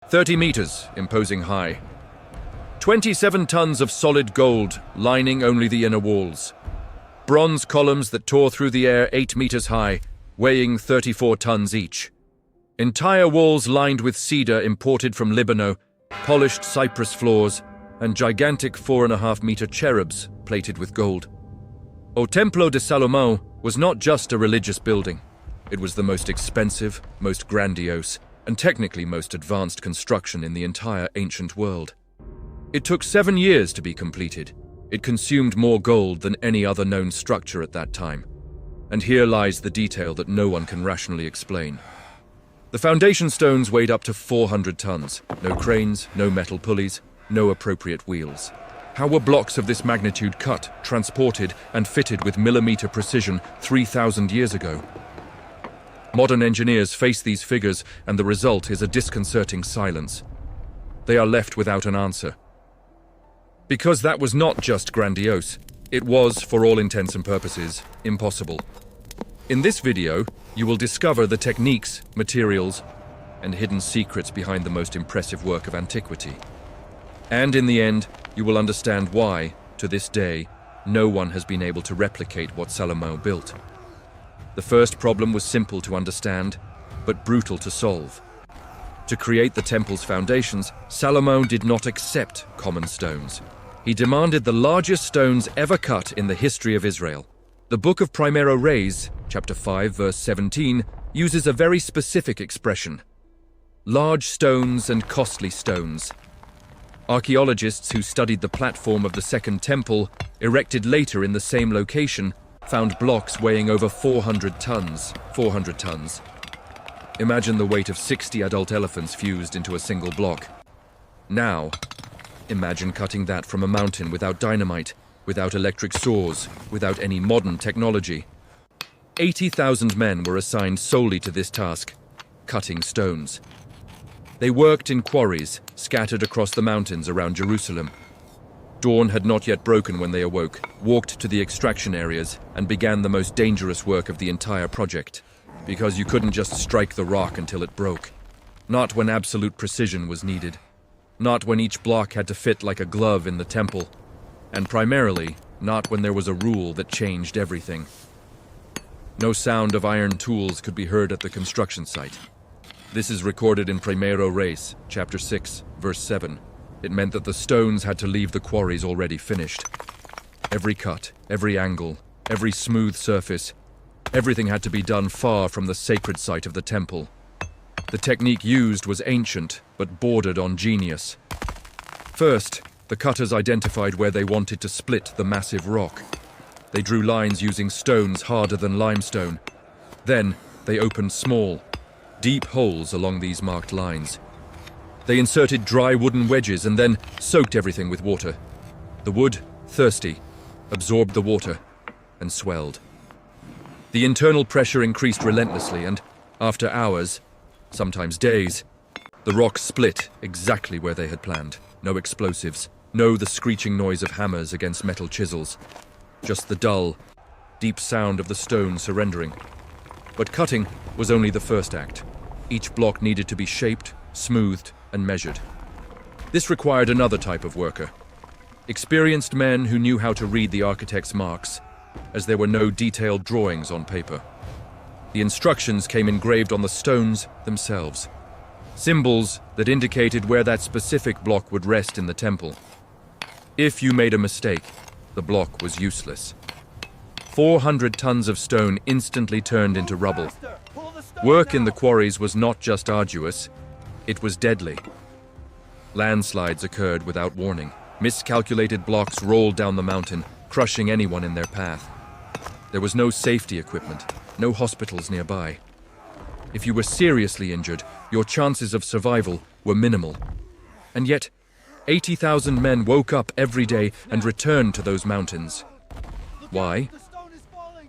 30 meters, imposing high. 27 tons of solid gold, lining only the inner walls. Bronze columns that tore through the air 8 meters high, weighing 34 tons each. Entire walls lined with cedar imported from Libano, polished cypress floors, and gigantic 4.5-meter cherubs plated with gold. O Templo de Salomão was not just a religious building. It was the most expensive, most grandiose, and technically most advanced construction in the entire ancient world. It took 7 years to be completed. It consumed more gold than any other known structure at that time. And here lies the detail that no one can rationally explain. The foundation stones weighed up to 400 tons. No cranes, no metal pulleys, no appropriate wheels. How were blocks of this magnitude cut, transported, and fitted with millimeter precision 3,000 years ago? Modern engineers face these figures, and the result is a disconcerting silence. They are left without an answer. Because that was not just grandiose, it was, for all intents and purposes, impossible. In this video, you will discover the techniques, materials, and hidden secrets behind the most impressive work of antiquity. And in the end, you will understand why, to this day, no one has been able to replicate what Salomão built. The first problem was simple to understand, but brutal to solve. To create the temple's foundations, Salomão did not accept common stones. He demanded the largest stones ever cut in the history of Israel. The Book of Primero Reis, chapter 5, verse 17, uses a very specific expression: large stones and costly stones. Archaeologists who studied the platform of the Second Temple, erected later in the same location, found blocks weighing over 400 tons. 400 tons. Imagine the weight of 60 adult elephants fused into a single block. Now, imagine cutting that from a mountain without dynamite, without electric saws, without any modern technology. 80,000 men were assigned solely to this task, cutting stones. They worked in quarries scattered across the mountains around Jerusalem. Dawn had not yet broken when they awoke, walked to the extraction areas, and began the most dangerous work of the entire project. Because you couldn't just strike the rock until it broke. Not when absolute precision was needed. Not when each block had to fit like a glove in the temple. And primarily, not when there was a rule that changed everything. No sound of iron tools could be heard at the construction site. This is recorded in Primero Reis, chapter 6, verse 7. It meant that the stones had to leave the quarries already finished. Every cut, every angle, every smooth surface, everything had to be done far from the sacred site of the temple. The technique used was ancient, but bordered on genius. First, the cutters identified where they wanted to split the massive rock. They drew lines using stones harder than limestone. Then, they opened small, deep holes along these marked lines. They inserted dry wooden wedges and then soaked everything with water. The wood, thirsty, absorbed the water and swelled. The internal pressure increased relentlessly, and after hours, sometimes days, the rock split exactly where they had planned. No explosives, no the screeching noise of hammers against metal chisels. Just the dull, deep sound of the stone surrendering. But cutting was only the first act. Each block needed to be shaped, smoothed, and measured. This required another type of worker. Experienced men who knew how to read the architect's marks, as there were no detailed drawings on paper. The instructions came engraved on the stones themselves. Symbols that indicated where that specific block would rest in the temple. If you made a mistake, the block was useless. 400 tons of stone instantly turned into rubble. Work in the quarries was not just arduous, it was deadly. Landslides occurred without warning. Miscalculated blocks rolled down the mountain, crushing anyone in their path. There was no safety equipment, no hospitals nearby. If you were seriously injured, your chances of survival were minimal. And yet, 80,000 men woke up every day and returned to those mountains. Why?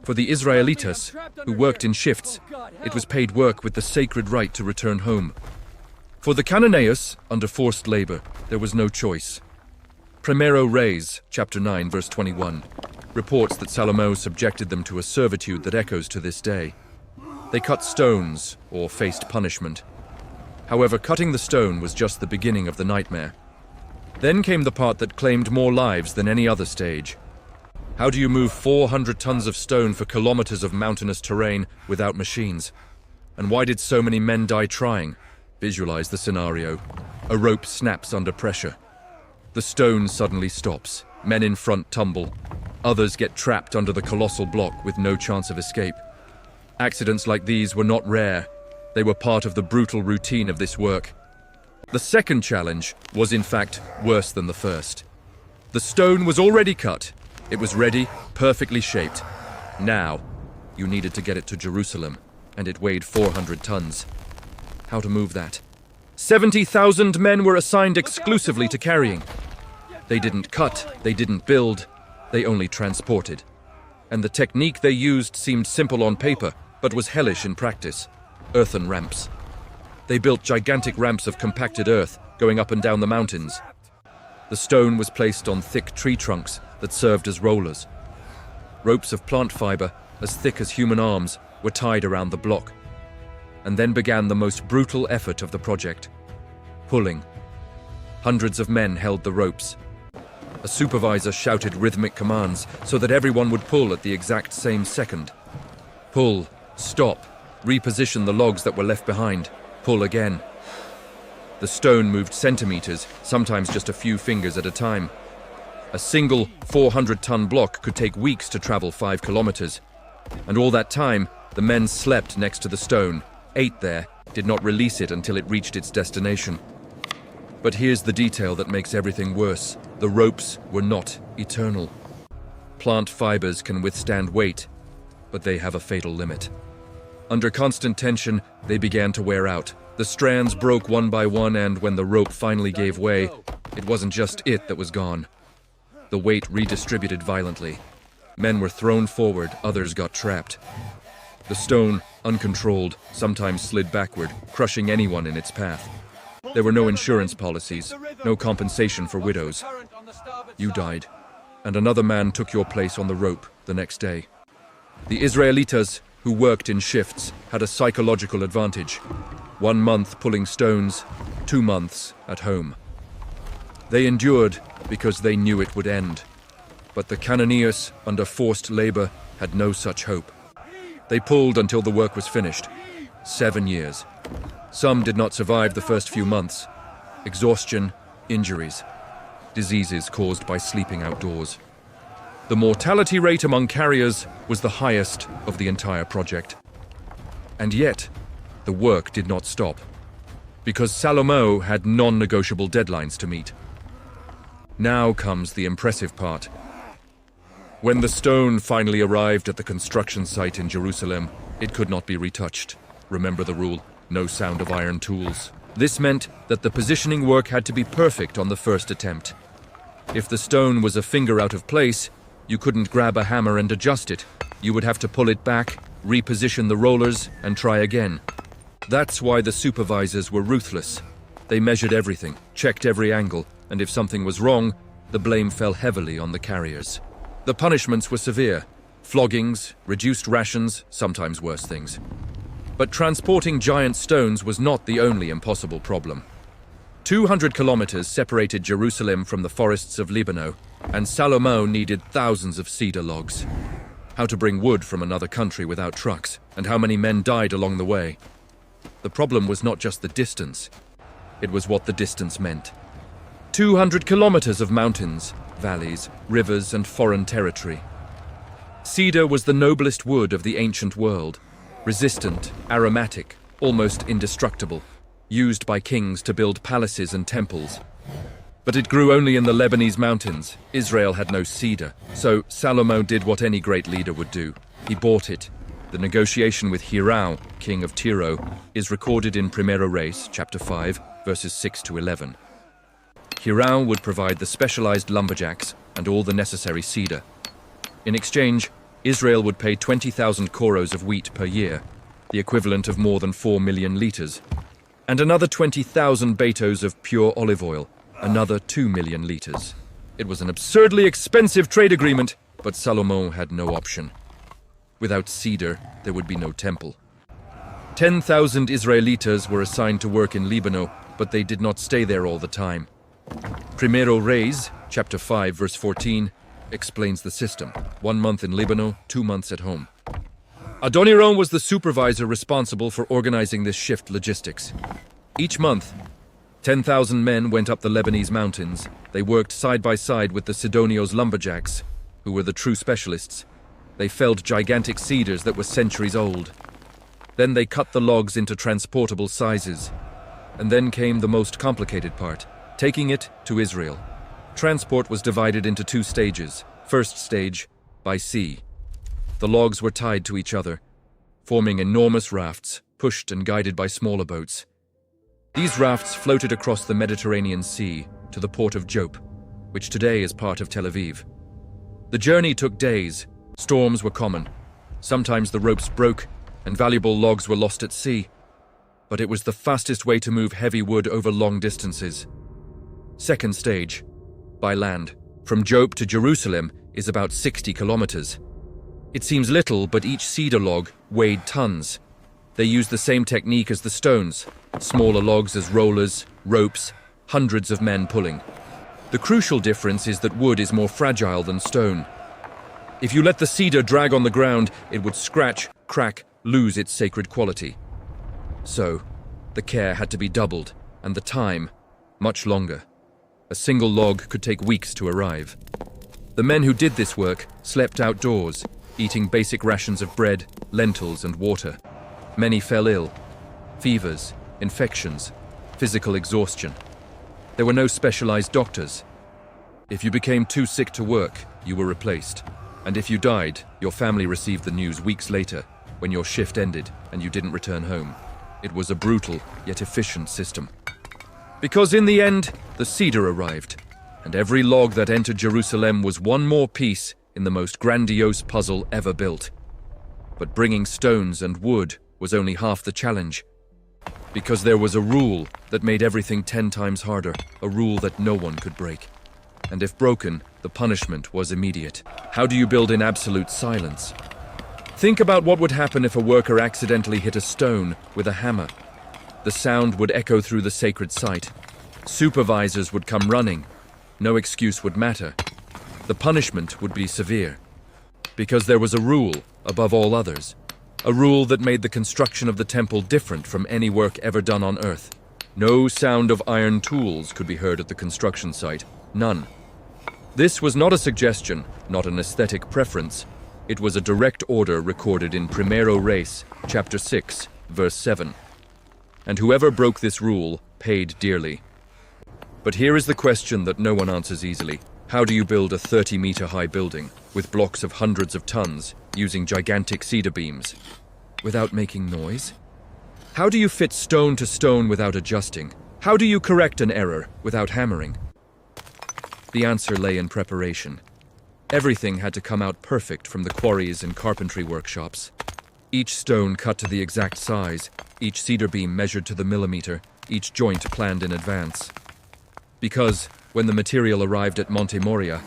For the Israelitas, who worked in shifts, it was paid work with the sacred right to return home. For the Cananeus, under forced labor, there was no choice. Primero Reis, chapter 9, verse 21, reports that Salomão subjected them to a servitude that echoes to this day. They cut stones, or faced punishment. However, cutting the stone was just the beginning of the nightmare. Then came the part that claimed more lives than any other stage. How do you move 400 tons of stone for kilometers of mountainous terrain without machines? And why did so many men die trying? Visualize the scenario. A rope snaps under pressure. The stone suddenly stops. Men in front tumble. Others get trapped under the colossal block with no chance of escape. Accidents like these were not rare. They were part of the brutal routine of this work. The second challenge was, in fact, worse than the first. The stone was already cut. It was ready, perfectly shaped. Now, you needed to get it to Jerusalem, and it weighed 400 tons. How to move that? 70,000 men were assigned exclusively to carrying. They didn't cut, they didn't build, they only transported. And the technique they used seemed simple on paper, but was hellish in practice. Earthen ramps. They built gigantic ramps of compacted earth, going up and down the mountains. The stone was placed on thick tree trunks that served as rollers. Ropes of plant fiber, as thick as human arms, were tied around the block. And then began the most brutal effort of the project. Pulling. Hundreds of men held the ropes. A supervisor shouted rhythmic commands so that everyone would pull at the exact same second. Pull, stop, reposition the logs that were left behind, pull again. The stone moved centimeters, sometimes just a few fingers at a time. A single 400-ton block could take weeks to travel 5 kilometers. And all that time, the men slept next to the stone, ate there, did not release it until it reached its destination. But here's the detail that makes everything worse. The ropes were not eternal. Plant fibers can withstand weight, but they have a fatal limit. Under constant tension, they began to wear out. The strands broke one by one, and when the rope finally gave way, it wasn't just it that was gone. The weight redistributed violently. Men were thrown forward, others got trapped. The stone, uncontrolled, sometimes slid backward, crushing anyone in its path. There were no insurance policies, no compensation for widows. You died, and another man took your place on the rope the next day. The Israelitas, who worked in shifts, had a psychological advantage. 1 month pulling stones, 2 months at home. They endured because they knew it would end. But the Canaanites, under forced labor, had no such hope. They pulled until the work was finished. 7 years. Some did not survive the first few months. Exhaustion, injuries, diseases caused by sleeping outdoors. The mortality rate among carriers was the highest of the entire project. And yet, the work did not stop, because Salomo had non-negotiable deadlines to meet. Now comes the impressive part. When the stone finally arrived at the construction site in Jerusalem, it could not be retouched. Remember the rule, no sound of iron tools. This meant that the positioning work had to be perfect on the first attempt. If the stone was a finger out of place, you couldn't grab a hammer and adjust it. You would have to pull it back, reposition the rollers, and try again. That's why the supervisors were ruthless. They measured everything, checked every angle, and if something was wrong, the blame fell heavily on the carriers. The punishments were severe. Floggings, reduced rations, sometimes worse things. But transporting giant stones was not the only impossible problem. 200 kilometers separated Jerusalem from the forests of Lebanon, and Salomo needed thousands of cedar logs. How to bring wood from another country without trucks, and how many men died along the way. The problem was not just the distance, it was what the distance meant. 200 kilometers of mountains, valleys, rivers, and foreign territory. Cedar was the noblest wood of the ancient world. Resistant, aromatic, almost indestructible, used by kings to build palaces and temples. But it grew only in the Lebanese mountains. Israel had no cedar, so Salomo did what any great leader would do. He bought it. The negotiation with Hiram, king of Tyre, is recorded in Primera Reis, chapter 5, verses 6 to 11. Hiram would provide the specialized lumberjacks and all the necessary cedar. In exchange, Israel would pay 20,000 koros of wheat per year, the equivalent of more than 4 million liters, and another 20,000 betos of pure olive oil, another 2 million liters. It was an absurdly expensive trade agreement, but Salomo had no option. Without cedar, there would be no temple. 10,000 Israelitas were assigned to work in Lebanon, but they did not stay there all the time. Primero Reyes, chapter 5, verse 14, explains the system. 1 month in Lebanon, 2 months at home. Adoniram was the supervisor responsible for organizing this shift logistics. Each month, 10,000 men went up the Lebanese mountains. They worked side by side with the Sidonios lumberjacks, who were the true specialists. They felled gigantic cedars that were centuries old. Then they cut the logs into transportable sizes. And then came the most complicated part, taking it to Israel. Transport was divided into 2 stages. First stage, by sea. The logs were tied to each other, forming enormous rafts, pushed and guided by smaller boats. These rafts floated across the Mediterranean Sea to the port of Jope, which today is part of Tel Aviv. The journey took days. Storms were common. Sometimes the ropes broke, and valuable logs were lost at sea. But it was the fastest way to move heavy wood over long distances. Second stage, by land. From Jope to Jerusalem is about 60 kilometers. It seems little, but each cedar log weighed tons. They used the same technique as the stones, smaller logs as rollers, ropes, hundreds of men pulling. The crucial difference is that wood is more fragile than stone. If you let the cedar drag on the ground, it would scratch, crack, lose its sacred quality. So, the care had to be doubled, and the time much longer. A single log could take weeks to arrive. The men who did this work slept outdoors, eating basic rations of bread, lentils, and water. Many fell ill. Fevers, infections, physical exhaustion. There were no specialized doctors. If you became too sick to work, you were replaced. And if you died, your family received the news weeks later, when your shift ended and you didn't return home. It was a brutal, yet efficient system. Because in the end, the cedar arrived, and every log that entered Jerusalem was one more piece in the most grandiose puzzle ever built. But bringing stones and wood was only half the challenge. Because there was a rule that made everything 10 times harder, a rule that no one could break. And if broken, the punishment was immediate. How do you build in absolute silence? Think about what would happen if a worker accidentally hit a stone with a hammer. The sound would echo through the sacred site. Supervisors would come running. No excuse would matter. The punishment would be severe. Because there was a rule above all others. A rule that made the construction of the temple different from any work ever done on earth. No sound of iron tools could be heard at the construction site. None. This was not a suggestion, not an aesthetic preference. It was a direct order recorded in Primero Reyes, chapter 6, verse 7. And whoever broke this rule paid dearly. But here is the question that no one answers easily. How do you build a 30-meter-high building with blocks of hundreds of tons using gigantic cedar beams without making noise? How do you fit stone to stone without adjusting? How do you correct an error without hammering? The answer lay in preparation. Everything had to come out perfect from the quarries and carpentry workshops. Each stone cut to the exact size, each cedar beam measured to the millimeter, each joint planned in advance. Because when the material arrived at Monte Moria,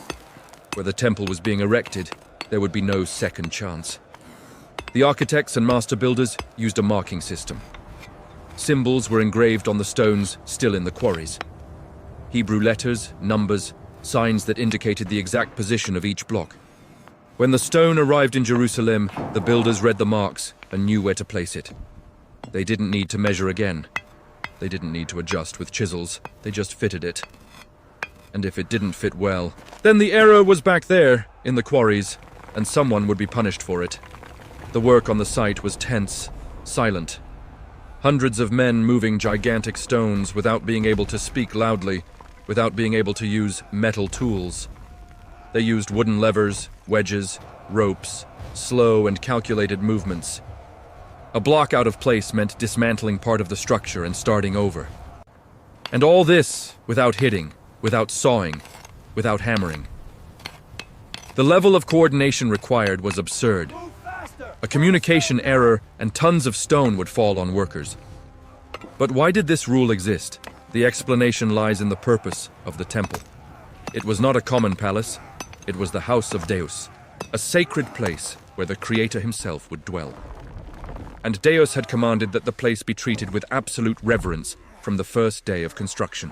where the temple was being erected, there would be no second chance. The architects and master builders used a marking system. Symbols were engraved on the stones still in the quarries. Hebrew letters, numbers, signs that indicated the exact position of each block. When the stone arrived in Jerusalem, the builders read the marks and knew where to place it. They didn't need to measure again. They didn't need to adjust with chisels. They just fitted it. And if it didn't fit well, then the error was back there in the quarries, and someone would be punished for it. The work on the site was tense, silent. Hundreds of men moving gigantic stones without being able to speak loudly, without being able to use metal tools. They used wooden levers, wedges, ropes, slow and calculated movements. A block out of place meant dismantling part of the structure and starting over. And all this without hitting, without sawing, without hammering. The level of coordination required was absurd. A communication error and tons of stone would fall on workers. But why did this rule exist? The explanation lies in the purpose of the temple. It was not a common palace. It was the house of Deus, a sacred place where the Creator himself would dwell. and Deus had commanded that the place be treated with absolute reverence from the first day of construction.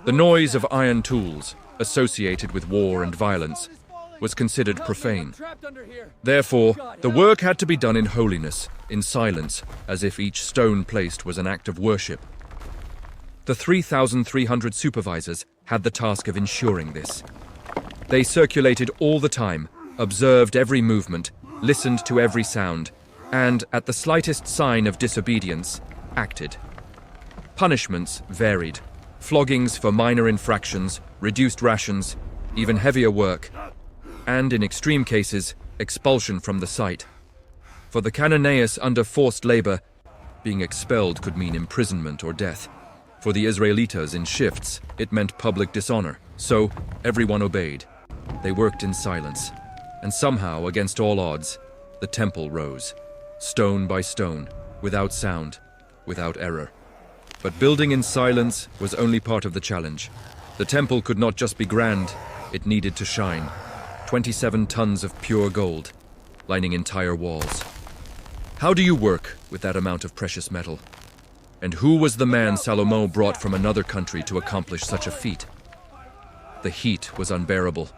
The noise of iron tools, associated with war and violence, was considered profane. Therefore, the work had to be done in holiness, in silence, as if each stone placed was an act of worship. The 3,300 supervisors had the task of ensuring this. They circulated all the time, observed every movement, listened to every sound, and, at the slightest sign of disobedience, acted. Punishments varied. Floggings for minor infractions, reduced rations, even heavier work, and, in extreme cases, expulsion from the site. For the Canaanites under forced labor, being expelled could mean imprisonment or death. For the Israelites in shifts, it meant public dishonor. So, everyone obeyed. They worked in silence. And somehow, against all odds, the temple rose. Stone by stone, without sound, without error. But building in silence was only part of the challenge. The temple could not just be grand, it needed to shine. 27 tons of pure gold, lining entire walls. How do you work with that amount of precious metal? And who was the man Salomon brought from another country to accomplish such a feat? The heat was unbearable.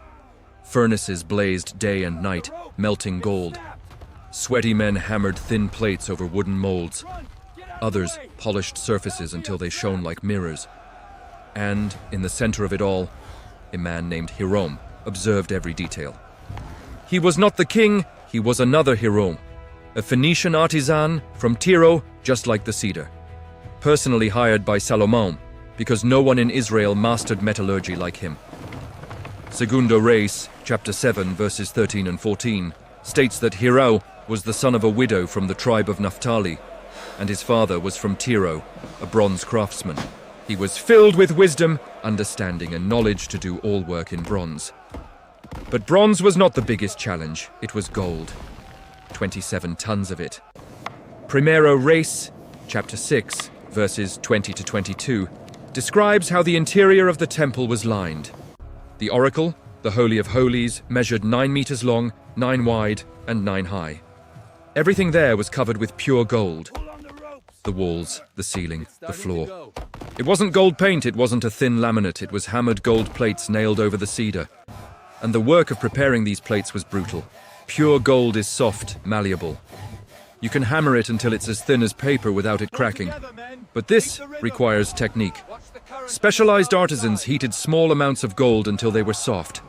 Furnaces blazed day and night, melting gold. Sweaty men hammered thin plates over wooden molds. Others polished surfaces until they shone like mirrors. And, in the center of it all, a man named Hiram observed every detail. He was not the king, he was another Hiram, a Phoenician artisan from Tyre, just like the cedar. Personally hired by Salomon, because no one in Israel mastered metallurgy like him. Segundo Reis, chapter 7, verses 13 and 14, states that Hiram was the son of a widow from the tribe of Naphtali, and his father was from Tyre, a bronze craftsman. He was filled with wisdom, understanding, and knowledge to do all work in bronze. But bronze was not the biggest challenge, it was gold. 27 tons of it. Primero Reis, chapter 6, verses 20 to 22, describes how the interior of the temple was lined. The oracle, the Holy of Holies, measured 9 meters long, 9 wide, and 9 high. Everything there was covered with pure gold. The walls, the ceiling, the floor. It wasn't gold paint, it wasn't a thin laminate, it was hammered gold plates nailed over the cedar. And the work of preparing these plates was brutal. Pure gold is soft, malleable. You can hammer it until it's as thin as paper without it cracking. But this requires technique. Specialized artisans heated small amounts of gold until they were soft.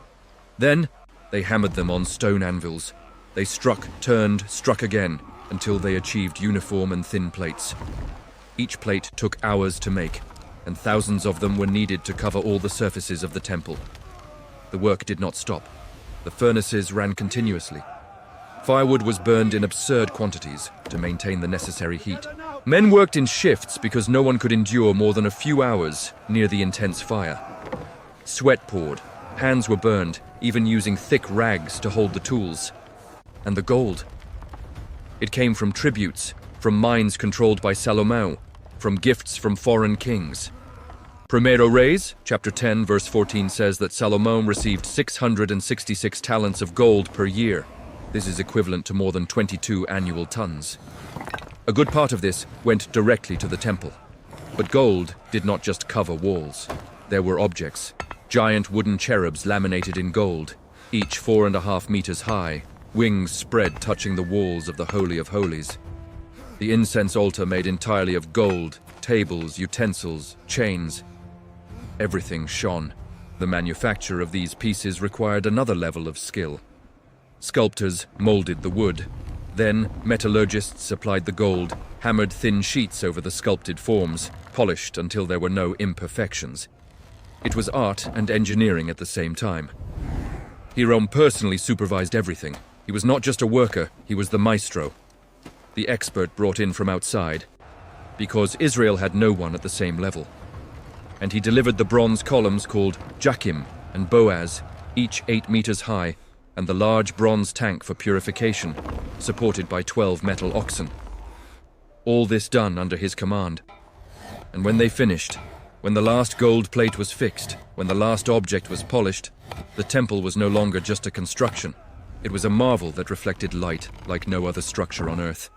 Then, they hammered them on stone anvils. They struck, turned, struck again, until they achieved uniform and thin plates. Each plate took hours to make, and thousands of them were needed to cover all the surfaces of the temple. The work did not stop. The furnaces ran continuously. Firewood was burned in absurd quantities to maintain the necessary heat. Men worked in shifts because no one could endure more than a few hours near the intense fire. Sweat poured, hands were burned, even using thick rags to hold the tools. And the gold. It came from tributes, from mines controlled by Salomon, from gifts from foreign kings. Primero Reis, chapter 10, verse 14 says that Salomon received 666 talents of gold per year. This is equivalent to more than 22 annual tons. A good part of this went directly to the temple. But gold did not just cover walls. There were objects, giant wooden cherubs laminated in gold, each 4.5 meters high, wings spread touching the walls of the Holy of Holies. The incense altar made entirely of gold, tables, utensils, chains. Everything shone. The manufacture of these pieces required another level of skill. Sculptors molded the wood. Then, metallurgists applied the gold, hammered thin sheets over the sculpted forms, polished until there were no imperfections. It was art and engineering at the same time. Hiram personally supervised everything. He was not just a worker, he was the maestro, the expert brought in from outside, because Israel had no one at the same level. And he delivered the bronze columns called Jachim and Boaz, each 8 meters high, and the large bronze tank for purification, supported by 12 metal oxen. All this done under his command. And when they finished, when the last gold plate was fixed, when the last object was polished, the temple was no longer just a construction. It was a marvel that reflected light like no other structure on earth.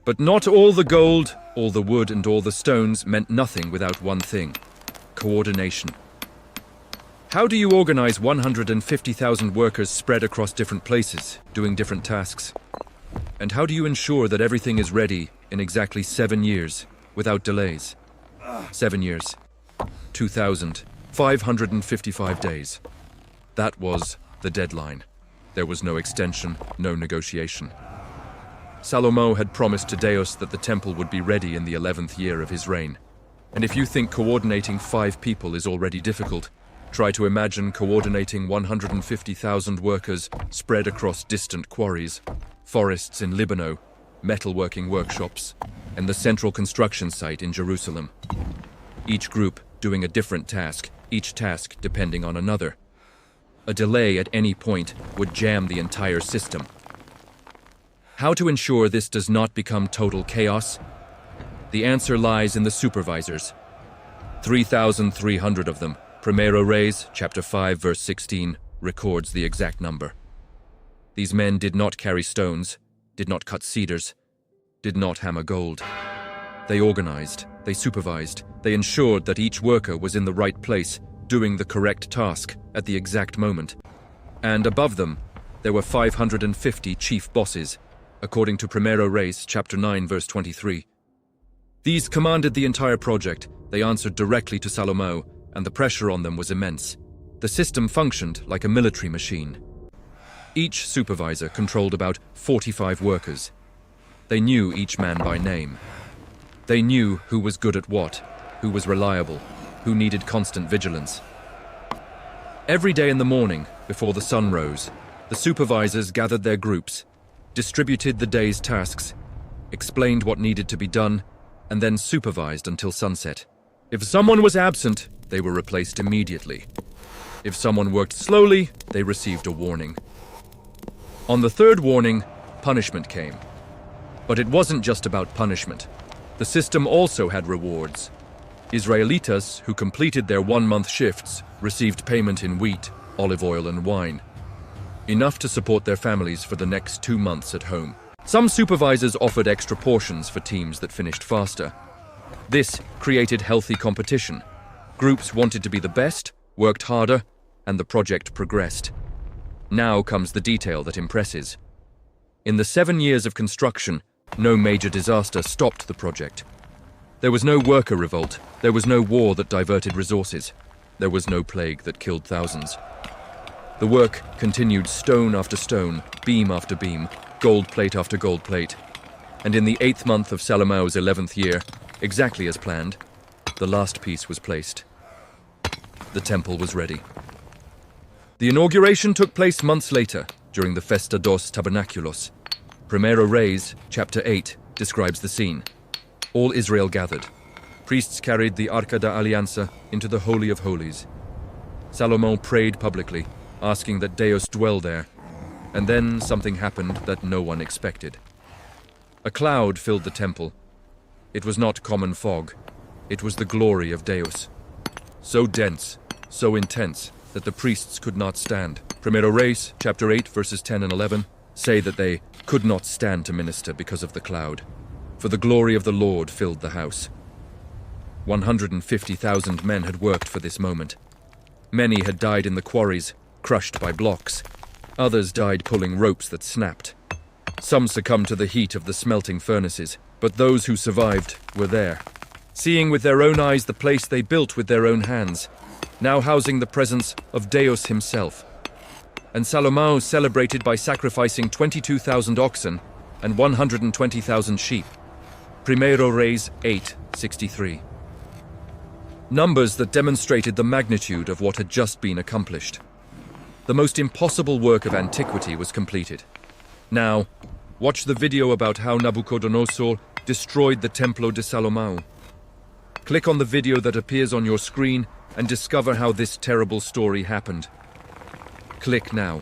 But not all the gold, all the wood and all the stones meant nothing without one thing: coordination. How do you organize 150,000 workers spread across different places, doing different tasks? And how do you ensure that everything is ready in exactly 7 years, without delays? 7 years. 2,555 days. That was the deadline. There was no extension, no negotiation. Salomo had promised to Deus that the temple would be ready in the 11th year of his reign. And if you think coordinating 5 people is already difficult, try to imagine coordinating 150,000 workers spread across distant quarries, forests in Libano, metalworking workshops, and the central construction site in Jerusalem. Each group doing a different task, each task depending on another. A delay at any point would jam the entire system. How to ensure this does not become total chaos? The answer lies in the supervisors. 3,300 of them. Primero Reis, chapter 5, verse 16, records the exact number. These men did not carry stones, did not cut cedars, did not hammer gold. They organized, they supervised, they ensured that each worker was in the right place, doing the correct task at the exact moment. And above them, there were 550 chief bosses, according to Primero Reis, chapter 9, verse 23. These commanded the entire project. They answered directly to Salomo, and the pressure on them was immense. The system functioned like a military machine. Each supervisor controlled about 45 workers. They knew each man by name. They knew who was good at what, who was reliable, who needed constant vigilance. Every day in the morning, before the sun rose, the supervisors gathered their groups, distributed the day's tasks, explained what needed to be done, and then supervised until sunset. If someone was absent, they were replaced immediately. If someone worked slowly, they received a warning. On the third warning, punishment came. But it wasn't just about punishment. The system also had rewards. Israelitas who completed their 1-month shifts received payment in wheat, olive oil, and wine, enough to support their families for the next 2 months at home. Some supervisors offered extra portions for teams that finished faster. This created healthy competition. Groups wanted to be the best, worked harder, and the project progressed. Now comes the detail that impresses. In the 7 years of construction, no major disaster stopped the project. There was no worker revolt. There was no war that diverted resources. There was no plague that killed thousands. The work continued stone after stone, beam after beam, gold plate after gold plate. And in the 8th month of Salomo's 11th year, exactly as planned, the last piece was placed. The temple was ready. The inauguration took place months later, during the Festa dos Tabernaculos. Primero Reis, chapter 8, describes the scene. All Israel gathered. Priests carried the Arca da Alianza into the Holy of Holies. Salomon prayed publicly, asking that Deus dwell there. And then something happened that no one expected. A cloud filled the temple. It was not common fog. It was the glory of Deus. So dense, so intense, that the priests could not stand. Primero Reis, chapter 8, verses 10 and 11, say that they could not stand to minister because of the cloud, for the glory of the Lord filled the house. 150,000 men had worked for this moment. Many had died in the quarries, crushed by blocks. Others died pulling ropes that snapped. Some succumbed to the heat of the smelting furnaces, but those who survived were there, seeing with their own eyes the place they built with their own hands, now housing the presence of Deus himself. And Salomon celebrated by sacrificing 22,000 oxen and 120,000 sheep. Primero Reis 8:63. Numbers that demonstrated the magnitude of what had just been accomplished. The most impossible work of antiquity was completed. Now, watch the video about how Nabucodonosor destroyed the Templo de Salomão. Click on the video that appears on your screen and discover how this terrible story happened. Click now.